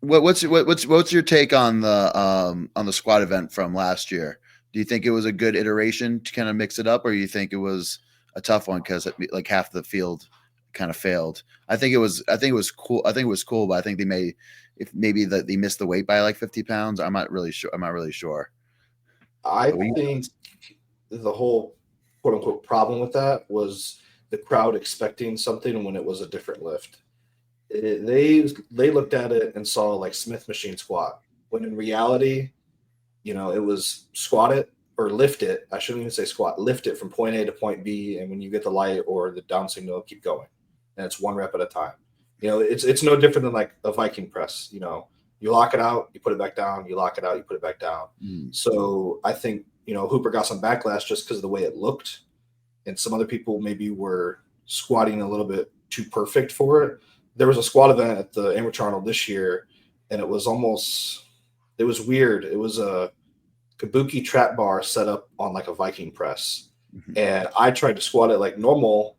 what's your take on the squad event from last year? Do you think it was a good iteration to kind of mix it up, or you think it was a tough one because like half the field kind of failed? I think it was cool. I think it was cool, but I think maybe they missed the weight by like 50 pounds. I'm not really sure. I think the whole quote unquote problem with that was the crowd expecting something when it was a different lift. They looked at it and saw like Smith machine squat, when in reality, it was squat it or lift it. I shouldn't even say squat, lift it from point A to point B. And when you get the light or the down signal, keep going. And it's one rep at a time. It's no different than like a Viking press. You lock it out, you put it back down, you lock it out, you put it back down. So I think, Hooper got some backlash just because of the way it looked. And some other people maybe were squatting a little bit too perfect for it. There was a squat event at the Amateur Arnold this year, and it was weird. It was a kabuki trap bar set up on like a Viking press. And I tried to squat it like normal,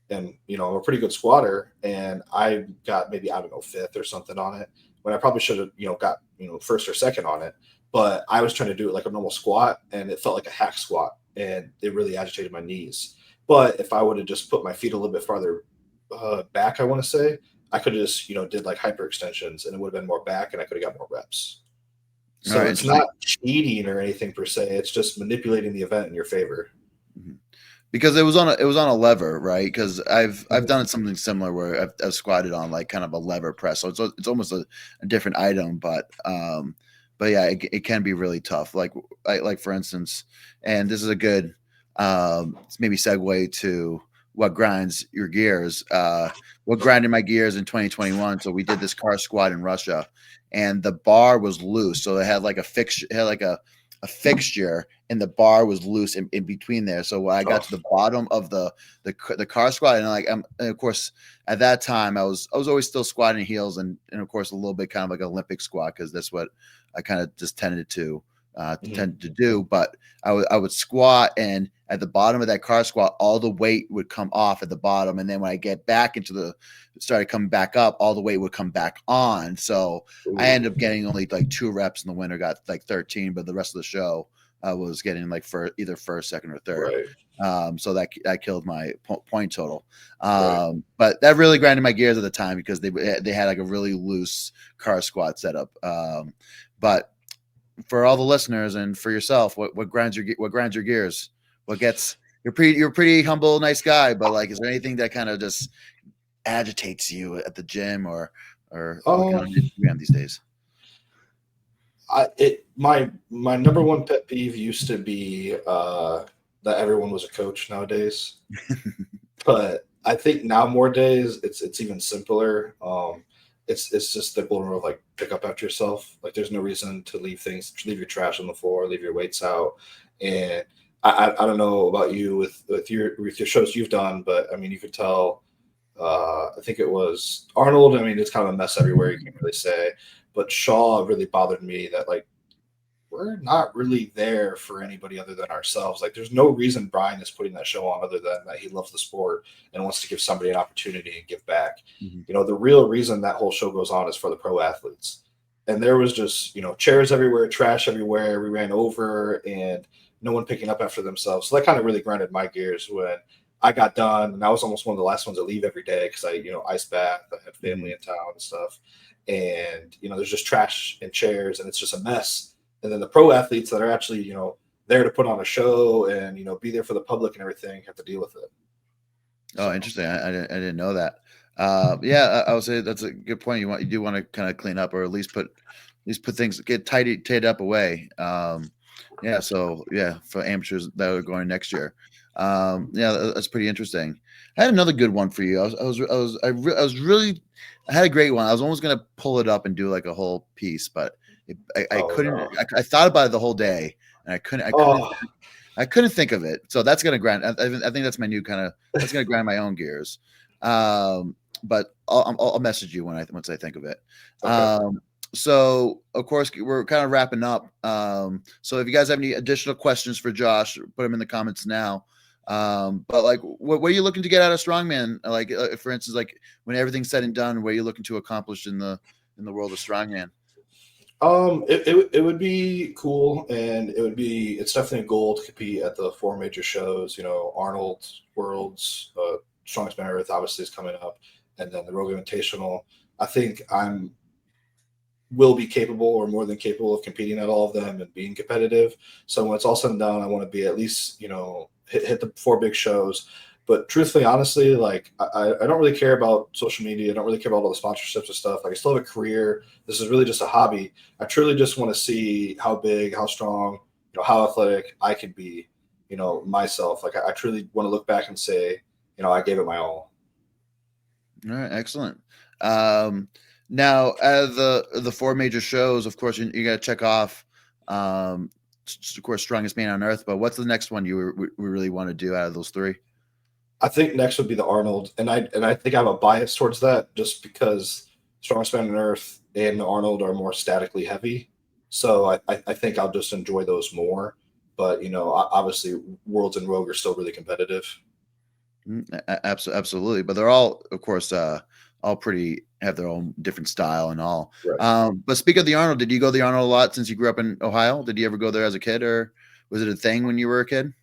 and I'm a pretty good squatter, and I got maybe, I don't know, fifth or something on it, when I probably should have got first or second on it. But I was trying to do it like a normal squat, and it felt like a hack squat, and it really agitated my knees. But if I would have just put my feet a little bit farther back, I want to say, I could have just did like hyperextensions, and it would have been more back, and I could have got more reps. So it's not cheating or anything per se. It's just manipulating the event in your favor. Because it was on a lever, right? Because I've done something similar where I've squatted on like kind of a lever press, so it's almost a different item, but yeah, it can be really tough. Like for instance, and this is a good maybe segue to what grinds your gears. What grinded my gears in 2021? So we did this car squat in Russia, and the bar was loose, so it had like a fixture, a fixture, and the bar was loose in between there. So when I got to the bottom of the car squat, and of course at that time I was always still squatting heels, and of course a little bit kind of like Olympic squat, because that's what I kind of just tended to do. But I would squat, and at the bottom of that car squat, all the weight would come off at the bottom, and then when I get back started coming back up, all the weight would come back on. So I ended up getting only like 2 reps in the winter, got like 13, but the rest of the show I was getting like for either first, second, or third. Right. So that killed my point total. But that really grinded my gears at the time, because they had like a really loose car squat setup. But for all the listeners and for yourself, what grinds your gears? You're a pretty humble, nice guy, but like, is there anything that kind of just agitates you at the gym or what kind of Instagram these days? My number one pet peeve used to be that everyone was a coach nowadays, but I think nowadays it's even simpler. It's just the more of like pick up after yourself. Like there's no reason to leave your trash on the floor, leave your weights out. And I don't know about you with your shows you've done, but I mean, you could tell. I think it was Arnold. I mean, it's kind of a mess everywhere, you can't really say. But Shaw really bothered me that like we're not really there for anybody other than ourselves. Like there's no reason Brian is putting that show on other than that he loves the sport and wants to give somebody an opportunity and give back. The real reason that whole show goes on is for the pro athletes. And there was just, chairs everywhere, trash everywhere. We ran over and no one picking up after themselves. So that kind of really grinded my gears when I got done, and I was almost one of the last ones to leave every day because I, ice bath, I had family in town and stuff. And, there's just trash and chairs and it's just a mess. And then the pro athletes that are actually, there to put on a show and, be there for the public and everything have to deal with it. Oh, interesting. I didn't know that. Yeah, I would say that's a good point. You do want to kind of clean up, or at least put things, get tied up away. Yeah. So yeah, for amateurs that are going next year. Yeah, that's pretty interesting. I had another good one for you. I had a great one. I was almost going to pull it up and do like a whole piece, but I couldn't. No. I thought about it the whole day, and I couldn't think of it. So that's going to grind. I think that's my new kind of. That's going to grind my own gears. but I'll message you once I think of it. Okay. So of course we're kind of wrapping up. So if you guys have any additional questions for Josh, put them in the comments now. But like, what are you looking to get out of Strongman? Like, for instance, like when everything's said and done, what are you looking to accomplish in the world of Strongman? It would be cool, and it's definitely a goal to compete at the 4 major shows. Arnold Worlds, Strongest Man on Earth obviously is coming up, and then the Rogue Invitational. I think will be capable or more than capable of competing at all of them and being competitive. So when it's all said and done, I want to be at least hit the 4 big shows. But truthfully, honestly, like I don't really care about social media. I don't really care about all the sponsorships and stuff. Like I still have a career. This is really just a hobby. I truly just want to see how big, how strong, how athletic I can be, myself. Like I truly want to look back and say, I gave it my all. All right, excellent. Now, as the 4 major shows, of course, you got to check off, of course, Strongest Man on Earth. But what's the next one we really want to do out of those 3? I think next would be the Arnold, and I think I have a bias towards that just because Strongest Man on Earth and the Arnold are more statically heavy. So I think I'll just enjoy those more. But obviously, Worlds and Rogue are still really competitive. Absolutely, but they're all, of course, all pretty have their own different style and all. Right. But speak of the Arnold, did you go to the Arnold a lot since you grew up in Ohio? Did you ever go there as a kid, or was it a thing when you were a kid?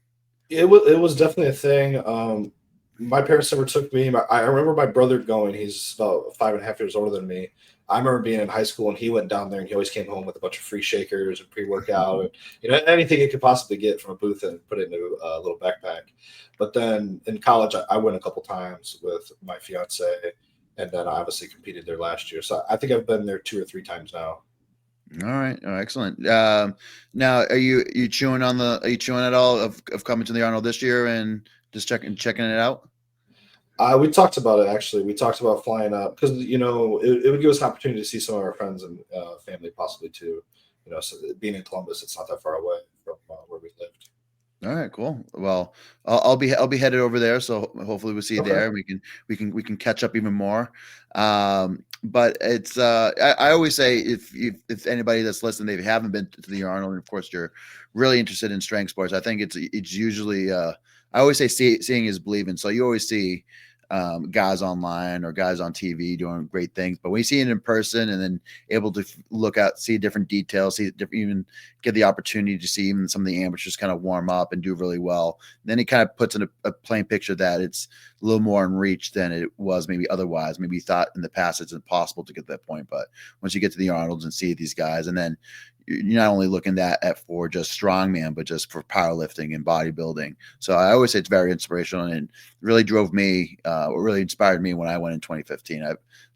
It was definitely a thing. My parents never took me. I remember my brother going. He's about 5.5 years older than me. I remember being in high school, and he went down there, and he always came home with a bunch of free shakers and pre-workout, and anything he could possibly get from a booth and put it into a little backpack. But then in college, I went a couple times with my fiance, and then I obviously competed there last year. So I think I've been there 2 or 3 times now. All right, excellent. Now, are you chewing at all of coming to the Arnold this year and just checking it out? We talked about it actually. We talked about flying up because it would give us an opportunity to see some of our friends and family possibly too. So being in Columbus, it's not that far away from where we lived. All right, cool. Well, I'll be headed over there, so hopefully we'll see you there, and we can catch up even more. But it's I always say if anybody that's listening, they haven't been to the Arnold, and of course you're really interested in strength sports, I think it's usually I always say seeing is believing. So you always see guys online or guys on TV doing great things, but when you see it in person and then able to see different details, even get the opportunity to see even some of the amateurs kind of warm up and do really well, then it kind of puts in a plain picture that it's a little more in reach than it was maybe otherwise. Maybe you thought in the past it's impossible to get to that point, but once you get to the Arnolds and see these guys, and then you're not only looking at for just strongman, but just for powerlifting and bodybuilding. So I always say it's very inspirational, and really drove me, really inspired me when I went in 2015.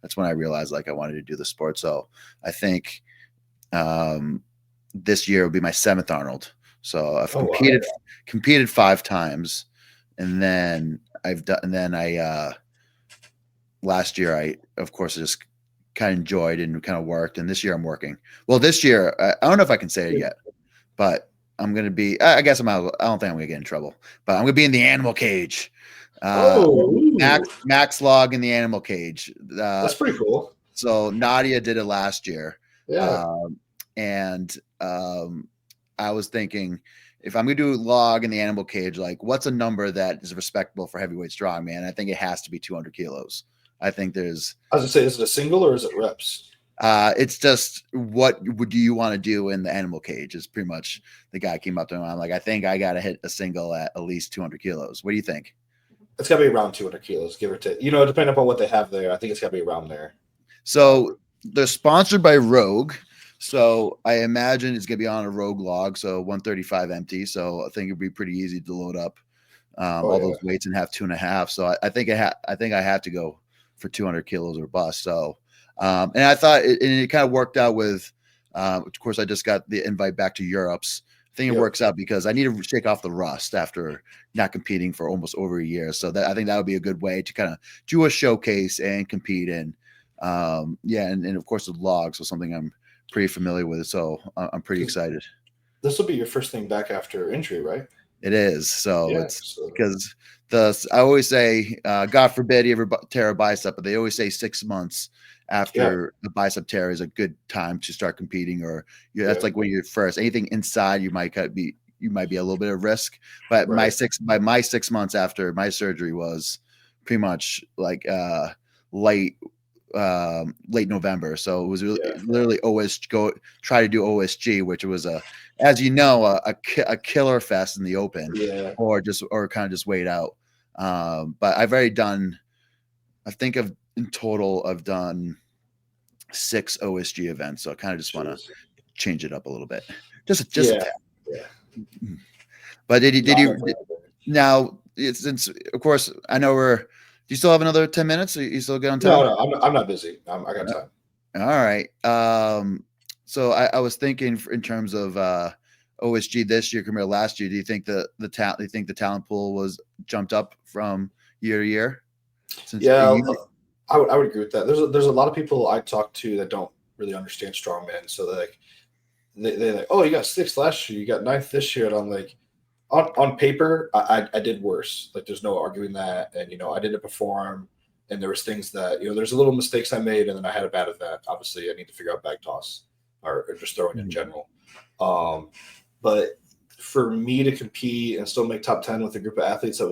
That's when I realized like I wanted to do the sport. So I think this year will be my 7th Arnold. So I've competed 5 times, and then last year I of course just kind of enjoyed and kind of worked, and this year I'm working. Well, this year I don't know if I can say it yet, but I'm gonna be. I guess I don't think I'm gonna get in trouble, but I'm gonna be in the animal cage. Max log in the animal cage. That's pretty cool. So Nadia did it last year, Yeah. and I was thinking, if I'm gonna do log in the animal cage, like what's a number that is respectable for heavyweight strongman? I think it has to be 200 kilos. I think there's. I was gonna say, is it a single or is it reps? It's just what do you want to do in the animal cage is pretty much the guy came up to me. I'm like, I think I got to hit a single at least 200 kilos. What do you think? It's got to be around 200 kilos, give or take. Depending upon what they have there, I think it's got to be around there. So they're sponsored by Rogue. So I imagine it's going to be on a Rogue log. So 135 empty. So I think it'd be pretty easy to load up all those weights and have 2.5. So I think I have to go for 200 kilos or bust. So, and I thought it kind of worked out with, of course, I just got the invite back to Europe's. I think it works out because I need to shake off the rust after not competing for almost over a year. So I think that would be a good way to kind of do a showcase and compete in. And of course the log. So something I'm pretty familiar with. So I'm pretty excited. This will be your first thing back after injury, right? It is. So Yeah. it's So, because I always say, God forbid you ever tear a bicep, but they always say 6 months yeah. after the bicep tear is a good time to start competing, or that's Yeah. like when you're first. Anything inside, you might be a little bit of risk. But Right. my 6 months after my surgery was pretty much like late late November. So it was Yeah. literally try to do OSG, which was as you know, a killer fest in the open, Yeah. or kind of just wait out. But I've already done, I think in total I've done 6 OSG events. So I kind of just want to Jeez. change it up a little bit, just a Yeah. tad. Yeah. But No, I know. now? Since of course I know do you still have another 10 minutes? Are you still good on No, time? no, I'm not busy. I got time. All right. So I was thinking in terms of OSG this year compared to last year. Do you think the talent? Do you think the talent pool was jumped up from year to year? Since Yeah, you, I would agree with that. There's a lot of people I talk to that don't really understand strongman. So they're like, oh, you got sixth last year, you got ninth this year, and I'm like, on paper, I did worse. Like, there's no arguing that, and I didn't perform, and there was things that there's a little mistakes I made, and then I had a bad event. Obviously, I need to figure out bag toss or just throwing in general. But for me to compete and still make top 10 with a group of athletes that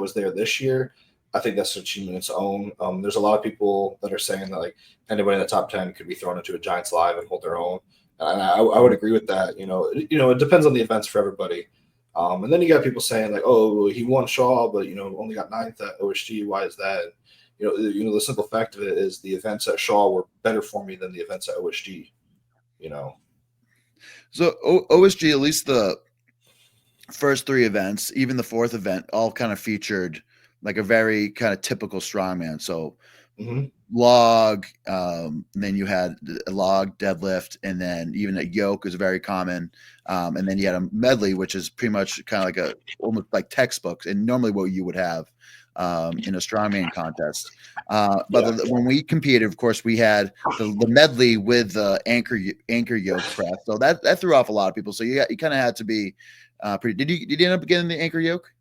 was there this year, I think that's an achievement in its own. There's a lot of people that are saying that like anybody in the top 10 could be thrown into a Giants live and hold their own. And I would agree with that. It depends on the events for everybody. And then you got people saying like, oh, he won Shaw, but only got ninth at OSG. Why is that? The simple fact of it is the events at Shaw were better for me than the events at OSG. so OSG, at least the first 3 events, even the 4th event, all kind of featured like a very kind of typical strongman. So log, then you had a log deadlift, and then even a yoke is very common, and then you had a medley, which is pretty much kind of like almost like textbooks, and normally what you would have in a strongman contest. When we competed, of course, we had the medley with the anchor yoke press, so that threw off a lot of people. So you kind of had to be pretty. Did you end up getting the anchor yoke?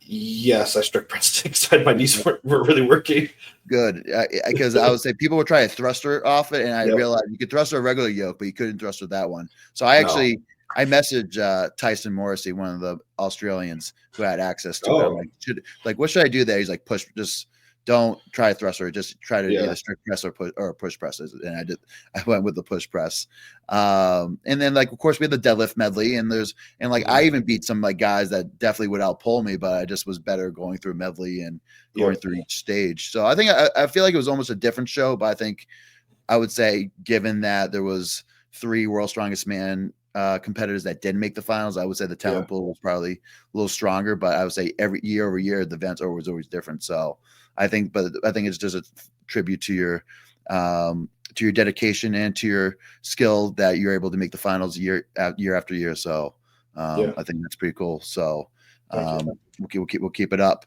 Yes, I strict pressed inside. My knees were really working. Good, because I would say people would try to thruster off it, and I Yep. realized you could thruster a regular yoke, but you couldn't thruster that one. So No. I messaged Tyson Morrissey, one of the Australians who had access to it. I'm like, what should I do there? He's like, just don't try to thruster, just try to either strict press or push presses. And I went with the push press. And then like, of course we had the deadlift medley, and I even beat some like guys that definitely would outpull me, but I just was better going through medley and going through each stage. So I think I feel like it was almost a different show, but I think I would say, given that there was 3 World's Strongest Man competitors that didn't make the finals, I would say the talent pool was probably a little stronger, but I would say every year over year, the events was always different. So I think it's just a tribute to your dedication and to your skill that you're able to make the finals year after year. So I think that's pretty cool. So we'll keep it up.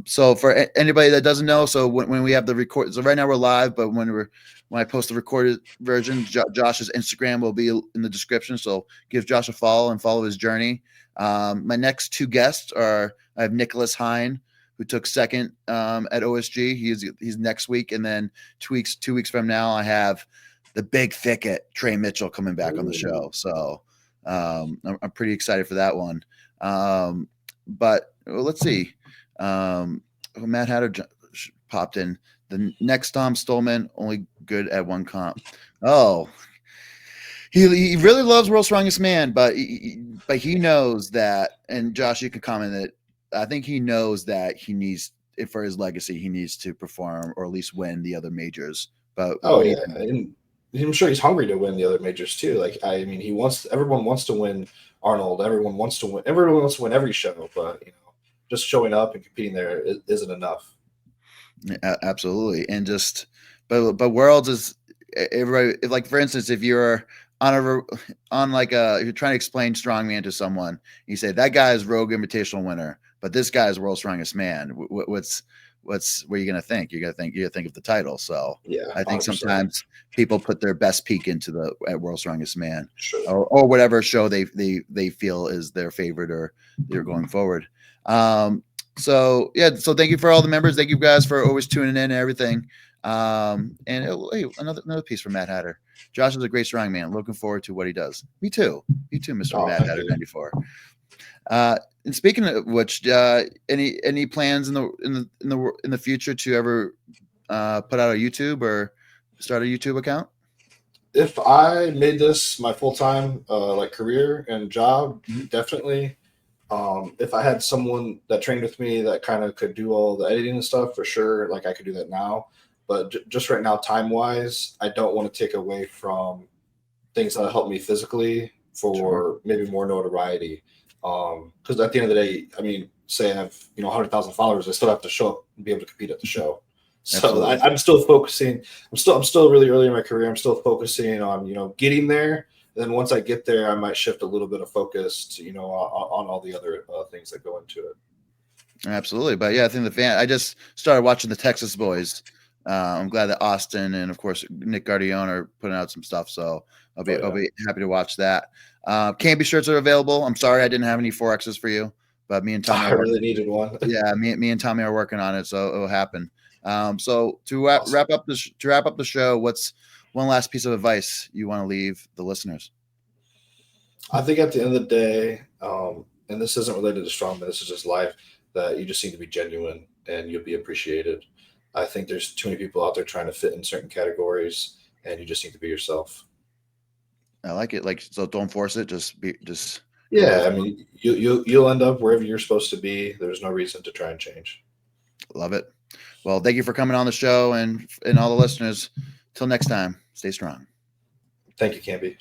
So for anybody that doesn't know, so when we have the record, so right now we're live, but when I post the recorded version, Josh's Instagram will be in the description. So give Josh a follow and follow his journey. My next 2 guests I have Nicholas Hine, who took second at OSG. He's next week, and then 2 weeks from now, I have the big thicket Trey Mitchell coming back on the show. So I'm pretty excited for that one. But let's see. Matt Hatter popped in. The next Tom Stolman, only good at one comp. Oh, he really loves World's Strongest Man, but he knows that. And Josh, you can comment that. I think he knows that he needs, for his legacy, he needs to perform or at least win the other majors. But and I'm sure he's hungry to win the other majors too. Like, I mean, everyone wants to win Arnold. Everyone wants to win every show, but just showing up and competing there isn't enough. Absolutely. And but Worlds is everybody. Like, for instance, if you're if you're trying to explain strongman to someone, you say that guy is Rogue Invitational winner, but this guy is World's Strongest Man. what are you going to think? You're going to think of the title. So Yeah, I think 100%. sometimes people put their best peek into at World's Strongest Man, Sure. or whatever show they feel is their favorite or they're going forward. So thank you for all the members. Thank you guys for always tuning in and everything. Hey, another piece from Matt Hatter. Josh is a great strong man. Looking forward to what he does. Me too, Mr. Matt Hatter 94. And speaking of which, any plans in the future to ever put out a YouTube or start a YouTube account? If I made this my full-time career and job, definitely. If I had someone that trained with me that kind of could do all the editing and stuff, for sure, like I could do that now. But just right now, time-wise, I don't want to take away from things that help me physically for maybe more notoriety. Because at the end of the day, I mean, say I have 100,000 followers, I still have to show up and be able to compete at the show. So I'm still focusing. I'm still really early in my career. I'm still focusing on getting there. And then once I get there, I might shift a little bit of focus to on all the other things that go into it. Absolutely, but yeah, I think I just started watching the Texas Boys. I'm glad that Austin and of course Nick Guardione are putting out some stuff, so I'll be happy to watch that. Canby shirts are available. I'm sorry I didn't have any 4Xs for you, but me and Tommy I really needed one. Yeah, me and Tommy are working on it, so it'll happen. So to wrap up the show, what's one last piece of advice you want to leave the listeners? I think at the end of the day, and this isn't related to Strongman, this is just life, that you just need to be genuine and you'll be appreciated. I think there's too many people out there trying to fit in certain categories, and you just need to be yourself. I like it. So don't force it. Yeah. I mean, you'll end up wherever you're supposed to be. There's no reason to try and change. Love it. Well, thank you for coming on the show and all the listeners. Till next time, stay strong. Thank you, Canby.